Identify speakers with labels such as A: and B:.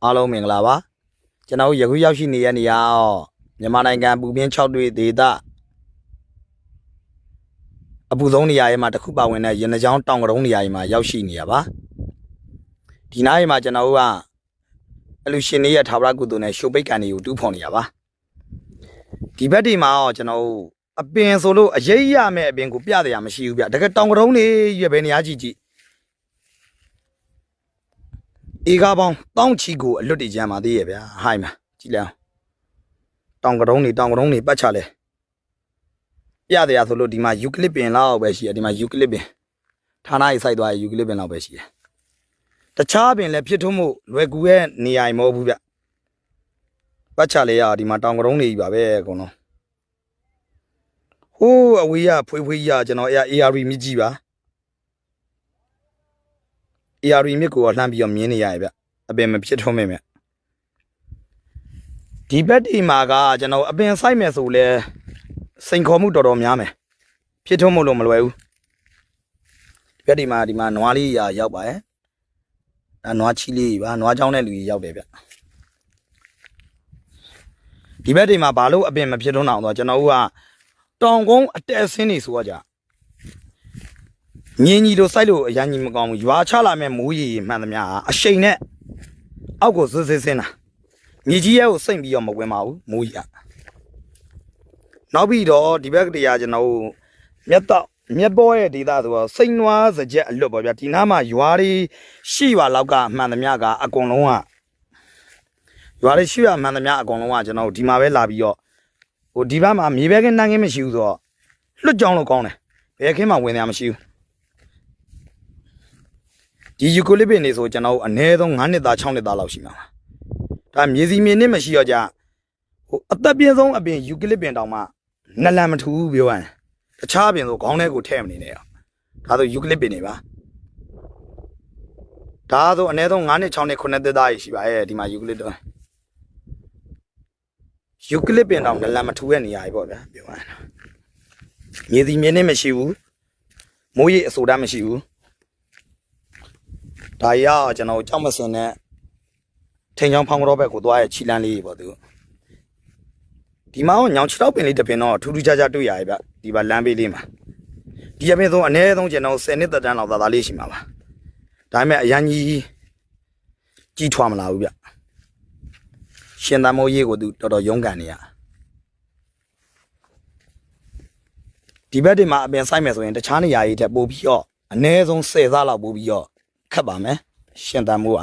A: အားလုံးမင်္ဂလာပါကျွန်တော်ယခုရောက်ရှိနေတဲ့နေရာမြန်မာနိုင်ငံပူပြင်း6တွေဒေသအပူဆုံးနေရာရဲ့မှာတစ်ခုပါဝင်တဲ့ရနကြောင်းတောင်ကတုံးနေရာရဲ့မှာရောက်ရှိနေရပါဒီနားရဲ့မှာကျွန်တော်ကအလူရှင်တွေရဲ့ထာဝရကုသိုလ်နဲ့ရှုပ်ပိတ်ကန်တွေကိုတူးဖော်နေရပါဒီဘက်ဒီမှာကျွန်တော်အပင်ဆိုလို့အရေးရမယ့်အပင်ကိုပြတယ်ရမရှိဘူးဗျတကယ်တောင်ကတုံးနေရွယ်ပဲနေရာကြည့်အေကားပေါင်းတောင်းချီကိုအလွတ်တည်ကြမှာသေးရဲ့ဗျာဟိုင်းမှာကြည့်လိုက်အောင်တောင်ကတုံးနေပတ်ချလဲပြတယ်ရဆိုလို့ဒီမှာယူကလစ်ပင်လောက်ပဲရှိတယ်ဒီမှာယူကလစ်ပင်ဌာနရေးစိုက်သွားရဲ့ယူကလစ်ပင်လောက်ပဲရှိတယ်တခြားပင်လည်းဖြစ်ထွန်းမှုလွယ်ကူရဲ့နေရာမဟုတ်ဘူးဗျပတ်ချလဲရဒီမှာတောင်ကတုံးနေပြီပါပဲအကုန်လုံးဟိုးအဝေးရဖွေးရကျွန်တော်AR မြစ်ကြီးပါAR မြစ်ကိုလှမ်းပြီးတော့မြင်းနေရရဲ့ဗျအပင်မဖြစ်ထုံးမဲ့မြဒီဘက်ဒီမှာကကျွန်တော်အပင်ဆိုင်မယ်ဆိုလဲစိန်ခေါ်မှုတော်များမယ်ဖြစ်ထုံးမှုလို့မလွယ်ဘူးဒီဘက်ဒီမှာနွားလေးရောက်ပါရဲ့ဒါနွားချီလေးပါနွားချောင်းတဲ့လူကြီးရောက်တယ်ဗျဒီဘက်ဒီမှာဘာလို့အပင်မဖြစ်ထုံးအောင်တော့ကျွန်တော်ကတောင်ကုန်းအတက်အဆင်းနေဆိုကြညင်ကြီးလိုစိုက်လို့အရင်ကြီးမကောင်းဘူးရွာချလာမဲ့မိုးရီမှန်သမျှအရှိန်နဲ့အောက်ကိုစစ်စစ်ဆင်းတာမြေကြီးရဲ့ကိုစိမ့်ပြီးတော့မဝင်ပါဘူးမိုးကြီးနောက်ပြီးတော့ဒီဘက်တရားကျွန်တော်မြက်ပေါ်ရဲ့ဒေသဆိုတော့စိန်နွားစကြက်အလွတ်ပေါ့ဗျာဒီနားမှာရွာတွေရှိရွာလောက်ကမှန်သမျှကအကုန်လုံးကရွာတွေရှိရွာမှန်သမျှအကုန်လုံးကကျွန်တော်ဒီမှာပဲလာပြီးတော့ဟိုဒီဘက်မှာမြေပဲကင်းနှမ်းကင်းမရှိဘူးဆိုတော့လွတ်ကြောင်းလို့ကောင်းတယ်ဘယ်ခင်းမှဝင်ရမရှိဘူးဒီယူကလစ်ပင်နေဆိုကျွန်တော်အနည်းဆုံး9နှစ်သား6နှစ်သားလောက်ရှိမှာဒါမြေစီမြေနစ်မရှိတော့ကြဟိုအသက်ပြင်းဆုံးအပင်ယူကလစ်ပင်တောင်မှနလန်မထူးပြောရရင်တခြားပင်ဆိုခေါင်းထဲကိုထည့်မနေနဲ့ဒါဆိုယူကလစ်ပင်နေပါဒါဆိုအနည်းဆုံး9နှစ်6နှစ်9နှစ်သားရှိပါရဲ့ဒီမှာယူကလစ်ပင်တောင်နလန်မထူးရဲ့နေရာကြီးပေါ့ဗျာပြောရရင်မြေစီမြေနစ်မရှိဘူးမိုးရိပ်အဆိုးတမ်းမရှိဘူးဒါရကျွန်တော်ကြောက်မစင်နဲ့ထိန်ချောင်းဖောင်းကြောဘက်ကိုသွားရဲ့ခြိလန်းလေးပေါ့သူဒီမှာညောင်ခြေထောက်ပင်လေးတစ်ပင်တော့ထူးထူးခြားခြားတွေ့ရရဲ့ဗျဒီပါလမ်းပေးလေးမှာဒီအပင်ဆိုအနည်းဆုံးကျွန်တော်10နှစ်သက်တမ်းလောက်သာလေးရှိမှာပါဒါပေမဲ့အရန်ကြီးထွားမလာဘူးဗျရှင်သမိုးရေးကိုသူတော်တော်ရုန်းကန်နေရဒီဘက်ဒီမှာအပင်ဆိုင်မယ်ဆိုရင်တခြားနေရာကြီးထက်ပို့ပြီးတော့အနည်းဆုံး10စားလောက်ပို့ပြီးတော့ခတ်ပါမယ်ရှင်သမိုးက